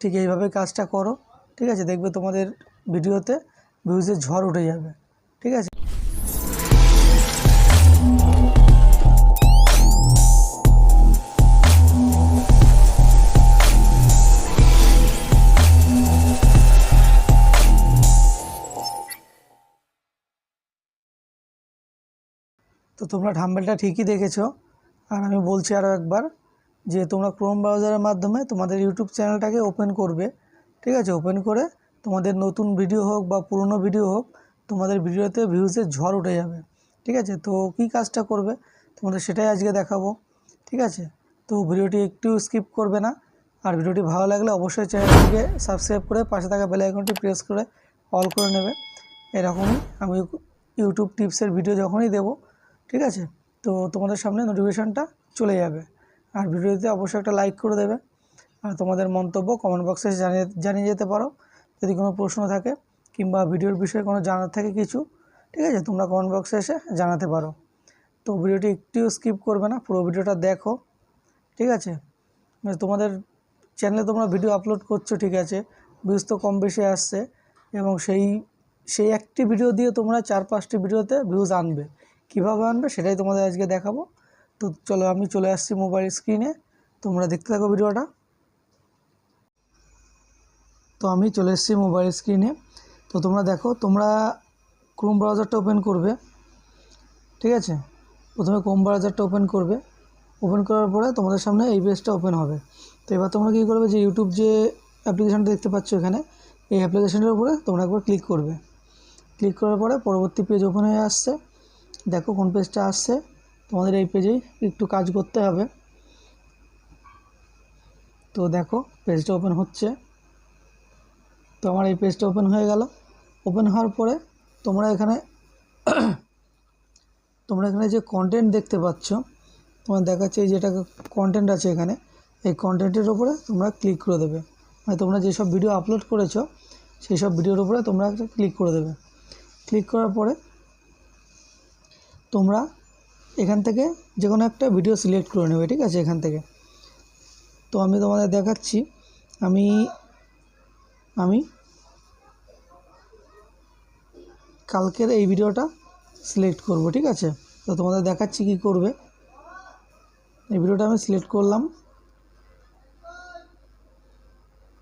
ঠিক এইভাবে কাজটা করো, ঠিক আছে। দেখবে তোমাদের ভিডিওতে ভিউজের ঝড় উঠে যাবে, ঠিক আছে। তো তোমরা থাম্বনেলটা ঠিকই দেখেছো। আর আমি বলছি আরও একবার যে তোমরা ক্রোম ব্রাউজারের মাধ্যমে তোমাদের ইউটিউব চ্যানেলটাকে ওপেন করবে, ঠিক আছে। ওপেন করে তোমাদের নতুন ভিডিও হোক বা পুরনো ভিডিও হোক, তোমাদের ভিডিওতে ভিউজের ঝড় উঠে যাবে, ঠিক আছে। তো কী কাজটা করবে তোমাদের সেটাই আজকে দেখাবো, ঠিক আছে। তো ভিডিওটি একটু স্কিপ করবে না। আর ভিডিওটি ভালো লাগলে অবশ্যই চ্যানেলটিকে সাবস্ক্রাইব করে পাশে থাকা বেল আইকনটি প্রেস করে অল করে নেবে। এরকমই আমি ইউটিউব টিপসের ভিডিও যখনই দেবো, ঠিক আছে, তো তোমাদের সামনে নোটিফিকেশানটা চলে যাবে। আর ভিডিওতে অবশ্যই একটা লাইক করে দেবে। আর তোমাদের মন্তব্য কমেন্ট বক্সে জানিয়ে যেতে পারো। যদি কোনো প্রশ্ন থাকে কিংবা ভিডিওর বিষয়ে কোনো জানার থাকে কিছু, ঠিক আছে, তোমরা কমেন্ট বক্সে এসে জানাতে পারো। তো ভিডিওটি একটুও স্কিপ করবে না, পুরো ভিডিওটা দেখো, ঠিক আছে। তোমাদের চ্যানেলে তোমরা ভিডিও আপলোড করছো, ঠিক আছে, ভিউজ তো কম বেশি আসছে, এবং সেই একটি ভিডিও দিয়ে তোমরা 4-5টি ভিডিওতে ভিউজ আনবে। কীভাবে আনবে সেটাই তোমাদের আজকে দেখাবো। তো চলো আমি চলে আসছি মোবাইল স্ক্রিনে, তোমরা দেখতে থাকো ভিডিওটা। তো আমি চলে এসেছি মোবাইল স্ক্রিনে। তো তোমরা দেখো, তোমরা ক্রোম ব্রাউজারটা ওপেন করবে, ঠিক আছে। প্রথমে ক্রোম ব্রাউজারটা ওপেন করবে। ওপেন করার পরে তোমাদের সামনে এই পেজটা ওপেন হবে। তো এবার তোমরা কী করবে, যে ইউটিউব যে অ্যাপ্লিকেশানটা দেখতে পাচ্ছ এখানে, এই অ্যাপ্লিকেশানটার উপরে তোমরা একবার ক্লিক করবে। ক্লিক করার পরে পরবর্তী পেজ ওপেন হয়ে আসছে। দেখো কোন পেজটা আসছে। তোমাদের এই পেজেই একটু কাজ করতে হবে। তো দেখো পেজটা ওপেন হচ্ছে। তো আমার এই পেজটা ওপেন হয়ে গেল। ওপেন হওয়ার পরে তোমরা এখানে যে কন্টেন্ট দেখতে পাচ্ছ, তোমার দেখাচ্ছে এই যেটা কন্টেন্ট আছে এখানে, এই কন্টেন্টের উপরে তোমরা ক্লিক করে দেবে। মানে তোমরা যেসব ভিডিও আপলোড করেছো সেই সব ভিডিওর উপরে তোমরা একটা ক্লিক করে দেবে। ক্লিক করার পরে তোমরা এখান থেকে যে কোনো একটা ভিডিও সিলেক্ট করে নেবে, ঠিক আছে, এখান থেকে। তো আমি তোমাদের দেখাচ্ছি, আমি কালকের এই ভিডিওটা সিলেক্ট করব, ঠিক আছে। তো তোমাদের দেখাচ্ছি কি করবে। এই ভিডিওটা আমি সিলেক্ট করলাম।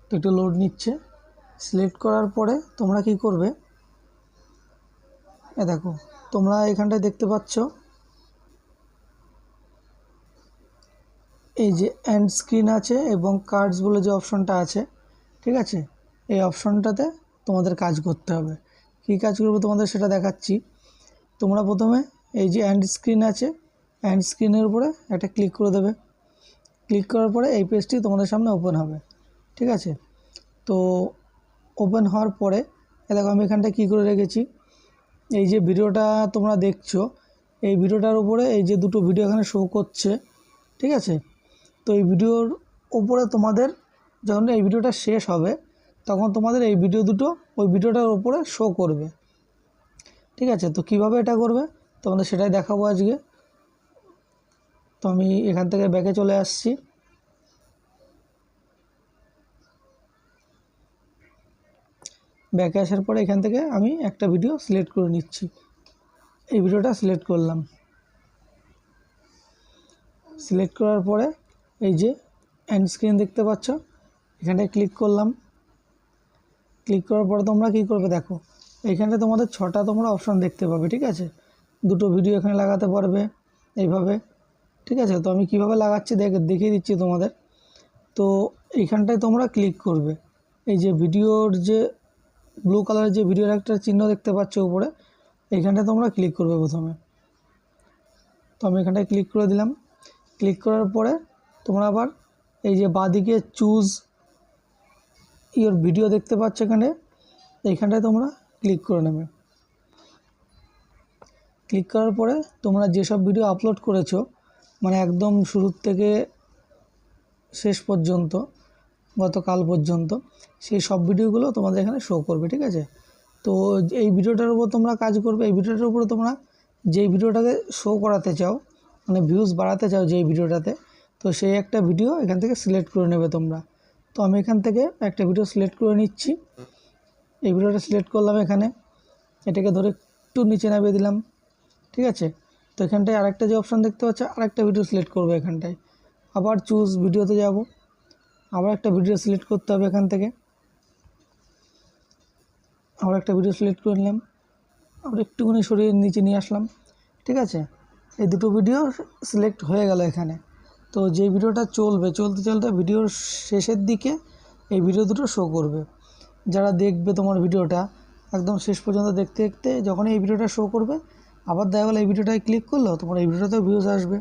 তো একটু লোড নিচ্ছে। সিলেক্ট করার পরে তোমরা কি করবে, দেখো তোমরা এখানটায় দেখতে পাচ্ছ এই যে এন্ড স্ক্রিন আছে এবং কার্ডস বলে যে অপশনটা আছে, ঠিক আছে। এই অপশনটাতে তোমাদের কাজ করতে হবে। কী কাজ করবে তোমাদের সেটা দেখাচ্ছি। তোমরা প্রথমে এই যে এন্ড স্ক্রিন আছে, এন্ড স্ক্রিনের উপরে একটা ক্লিক করে দেবে। ক্লিক করার পরে এই পেজটি তোমাদের সামনে ওপেন হবে, ঠিক আছে। তো ওপেন হওয়ার পরে দেখো আমি এখানটায় কী করে রেখেছি, এই যে ভিডিওটা তোমরা দেখছো, এই ভিডিওটার উপরে এই যে দুটো ভিডিও এখানে শো করছে, ঠিক আছে। তো এই ভিডিওর উপরে তোমাদের যখন এই ভিডিওটা শেষ হবে তখন তোমাদের এই ভিডিও দুটো ওই ভিডিওটার উপরে শো করবে, ঠিক আছে। তো কিভাবে এটা করবে তোমাদের সেটাই দেখাবো আজকে। তো আমি এখান থেকে ব্যাকে চলে আসছি। ব্যাকে আসার পরে এখান থেকে আমি একটা ভিডিও সিলেক্ট করে নিচ্ছি। এই ভিডিওটা সিলেক্ট করলাম। সিলেক্ট করার পরে এই যে এন্ড স্ক্রিন দেখতে পাচ্ছ, এখানটায় ক্লিক করলাম। ক্লিক করার পরে তোমরা কী করবে, দেখো এইখানটায় তোমাদের 6টা তোমরা অপশান দেখতে পাবে, ঠিক আছে। দুটো ভিডিও এখানে লাগাতে পারবে এইভাবে, ঠিক আছে। তো আমি কিভাবে লাগাচ্ছি দেখিয়ে দিচ্ছি তোমাদের। তো এইখানটায় তোমরা ক্লিক করবে। এই যে ভিডিওর যে ব্লু কালারের যে ভিডিওর একটা চিহ্ন দেখতে পাচ্ছ উপরে, এইখানটায় তোমরা ক্লিক করবে প্রথমে। তো আমি এখানটায় ক্লিক করে দিলাম। ক্লিক করার পরে তোমরা আবার এই যে বাঁদিকে চুজ ইওর ভিডিও দেখতে পাচ্ছ এখানে, এইখানটায় তোমরা ক্লিক করে নেবে। ক্লিক করার পরে তোমরা যেসব ভিডিও আপলোড করেছো, মানে একদম শুরুর থেকে শেষ পর্যন্ত গতকাল পর্যন্ত, সেই সব ভিডিওগুলো তোমাদের এখানে শো করবে, ঠিক আছে। তো এই ভিডিওটার উপর তোমরা কাজ করবে। এই ভিডিওটার উপরে তোমরা যেই ভিডিওটাকে শো করাতে চাও, মানে ভিউজ বাড়াতে চাও যেই ভিডিওটাতে, তো সেই একটা ভিডিও এখান থেকে সিলেক্ট করে নেবে তোমরা। তো আমি এখান থেকে একটা ভিডিও সিলেক্ট করে নিচ্ছি। এই ভিডিওটা সিলেক্ট করলাম, এখানে এটাকে ধরে একটু নিচে নামিয়ে দিলাম, ঠিক আছে। তো এখানটায় আরেকটা যে অপশান দেখতে পাচ্ছ, আরেকটা ভিডিও সিলেক্ট করবো এখানটায়। আবার চুজ ভিডিওতে যাব, আবার একটা ভিডিও সিলেক্ট করতে হবে এখান থেকে। আবার একটা ভিডিও সিলেক্ট করে নিলাম, আবার একটুখানি সরিয়ে নিচে নিয়ে আসলাম, ঠিক আছে। এই দুটো ভিডিও সিলেক্ট হয়ে গেল এখানে। তো যে ভিডিওটা চলবে, চলতে চলতে ভিডিওর শেষের দিকে এই ভিডিও দুটো শো করবে। যারা দেখবে তোমার ভিডিওটা একদম শেষ পর্যন্ত দেখতে দেখতে যখন এই ভিডিওটা শো করবে, আবার দেখা গেলো এই ভিডিওটায় ক্লিক করলো, তোমার এই ভিডিওটাতেও ভিউজ আসবে,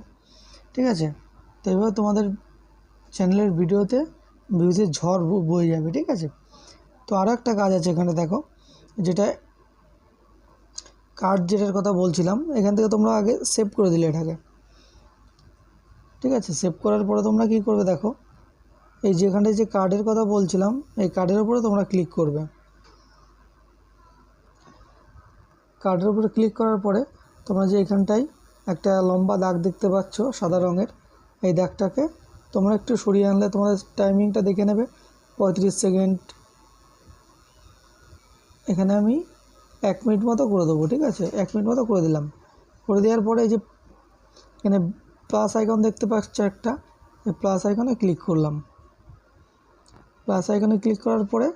ঠিক আছে। তো এভাবে তোমাদের চ্যানেলের ভিডিওতে ভিউজের ঝড় বয়ে যাবে, ঠিক আছে। তো আরও একটা কাজ আছে এখানে দেখো, যেটা কার্ড যেটার কথা বলছিলাম, এখান থেকে তোমরা আগে সেভ করে দিলে এটাকে, ঠিক আছে। সেভ করার পরে তোমরা কী করবে দেখো, এই যেখানটায় যে কার্ডের কথা বলছিলাম, এই কার্ডের উপরে তোমরা ক্লিক করবে। কার্ডের উপরে ক্লিক করার পরে তোমরা যে এখানটায় একটা লম্বা দাগ দেখতে পাচ্ছ সাদা রঙের, এই দাগটাকে তোমরা একটু সরিয়ে আনলে তোমাদের টাইমিংটা দেখে নেবে 35 সেকেন্ড। এখানে আমি 1 মিনিট মতো করে দেবো, ঠিক আছে। 1 মিনিট মতো করে দিলাম। করে দেওয়ার পরে এই যে এখানে প্লাস আইকন দেখতে পাচ্ছ একটা, এই প্লাস আইকনে ক্লিক করলাম। প্লাস আইকনে ক্লিক করার পরে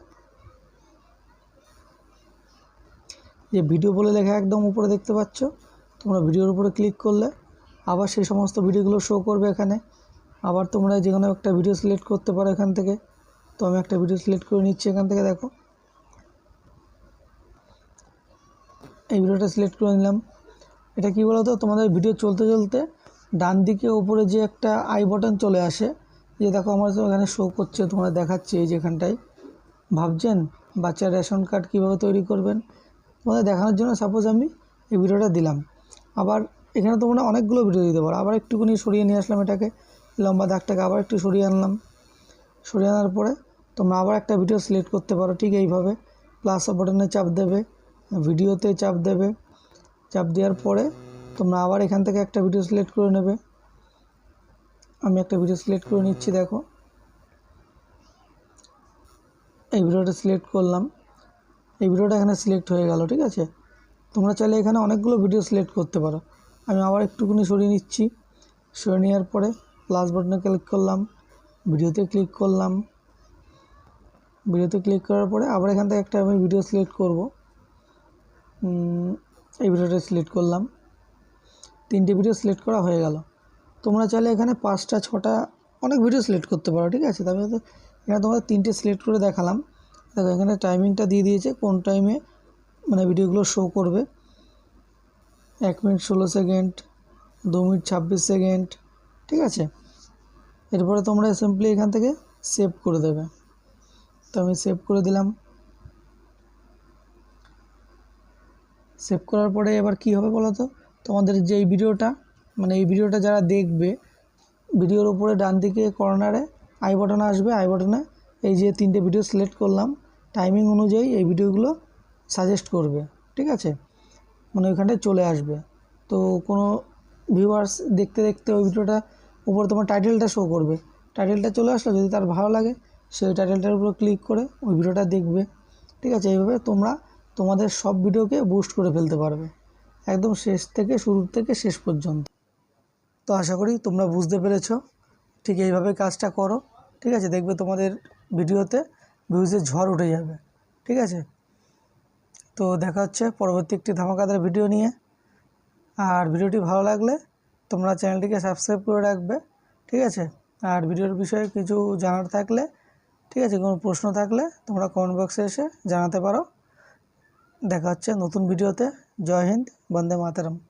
যে ভিডিও বলে লেখা একদম উপরে দেখতে পাচ্ছ, তোমরা ভিডিওর উপরে ক্লিক করলে আবার সেই সমস্ত ভিডিওগুলো শো করবে এখানে। আবার তোমরা যে কোনো একটা ভিডিও সিলেক্ট করতে পারো এখান থেকে। তো আমি একটা ভিডিও সিলেক্ট করে নিচ্ছি এখান থেকে, দেখো এই ভিডিওটা সিলেক্ট করে নিলাম। এটা কী বলো তো, তোমাদের ভিডিও চলতে চলতে ডান দিকে উপরে যে একটা আই বাটন চলে আসে, যে দেখো আমার তো এখানে শো করছে, তোমরা দেখাচ্ছে এই যেখানটায়। ভাবছেন বাচ্চার রেশন কার্ড কীভাবে তৈরি করবেন, তোমাদের দেখানোর জন্য সাপোজ আমি এই ভিডিওটা দিলাম। আবার এখানে তোমরা অনেকগুলো ভিডিও দিতে পারো। আবার একটুখানি সরিয়ে নিয়ে আসলাম এটাকে, লম্বা দাগটাকে আবার একটু সরিয়ে আনলাম। সরিয়ে আনার পরে তোমরা আবার একটা ভিডিও সিলেক্ট করতে পারো, ঠিক এইভাবে প্লাস বাটনে চাপ দেবে, ভিডিওতে চাপ দেবে। চাপ দেওয়ার পরে তোমরা আবার এখান থেকে একটা ভিডিও সিলেক্ট করে নেবে। আমি একটা ভিডিও সিলেক্ট করে নিচ্ছি, দেখো এই ভিডিওটা সিলেক্ট করলাম। এই ভিডিওটা এখানে সিলেক্ট হয়ে গেল, ঠিক আছে। তোমরা চাইলে এখানে অনেকগুলো ভিডিও সিলেক্ট করতে পারো। আমি আবার একটুখানি সরিয়ে নিচ্ছি। সরিয়ে নেওয়ার পরে প্লাস বাটনে ক্লিক করলাম, ভিডিওতে ক্লিক করলাম। ভিডিওতে ক্লিক করার পরে আবার এখান থেকে একটা আমি ভিডিও সিলেক্ট করব। এই ভিডিওটা সিলেক্ট করলাম। 3টে ভিডিও সিলেক্ট করা হয়ে গেল। তোমরা চাইলে এখানে 5টা 6টা অনেক ভিডিও সিলেক্ট করতে পারো, ঠিক আছে। তবে এখানে তোমাদের 3টে সিলেক্ট করে দেখালাম। দেখো এখানে টাইমিংটা দিয়ে দিয়েছে, কোন টাইমে মানে ভিডিওগুলো শো করবে। 1 মিনিট 16 সেকেন্ড, 2 মিনিট 26 সেকেন্ড, ঠিক আছে। এরপরে তোমরা সিম্পলি এখান থেকে সেভ করে দেবে। তো আমি সেভ করে দিলাম। সেভ করার পরে এবার কি হবে বলো তো, তোমাদের যে এই ভিডিওটা মানে এই ভিডিওটা যারা দেখবে, ভিডিওর উপরে ডান দিকে কর্নারে আই বাটন আসবে। আই বাটনে এই যে 3টে ভিডিও সিলেক্ট করলাম, টাইমিং অনুযায়ী এই ভিডিওগুলো সাজেস্ট করবে, ঠিক আছে। মানে ওইখানটায় চলে আসবে। তো কোনো ভিউয়ার্স দেখতে দেখতে ওই ভিডিওটা উপরে তোমার টাইটেলটা শো করবে। টাইটেলটা চলে আসলো, যদি তার ভালো লাগে সেই টাইটেলটার উপর ক্লিক করে ওই ভিডিওটা দেখবে, ঠিক আছে। এইভাবে তোমরা তোমাদের সব ভিডিওকে বুস্ট করে ফেলতে পারবে, একদম শেষ থেকে শুরু থেকে শেষ পর্যন্ত। তো আশা করি তোমরা বুঝতে পেরেছো। ঠিক এইভাবে কাজটা করো, ঠিক আছে। দেখবে তোমাদের ভিডিওতে ভিউজের ঝড় উঠে যাবে, ঠিক আছে। তো দেখা হচ্ছে পরবর্তী একটি ধামাকাদার ভিডিও নিয়ে। আর ভিডিওটি ভালো লাগলে তোমরা চ্যানেলটিকে সাবস্ক্রাইব করে রাখবে, ঠিক আছে। আর ভিডিওর বিষয়ে কিছু জানার থাকলে, ঠিক আছে, কোনো প্রশ্ন থাকলে তোমরা কমেন্ট বক্সে এসে জানাতে পারো। দেখা হচ্ছে নতুন ভিডিওতে। জয় হিন্দ, বন্দে মাতরম।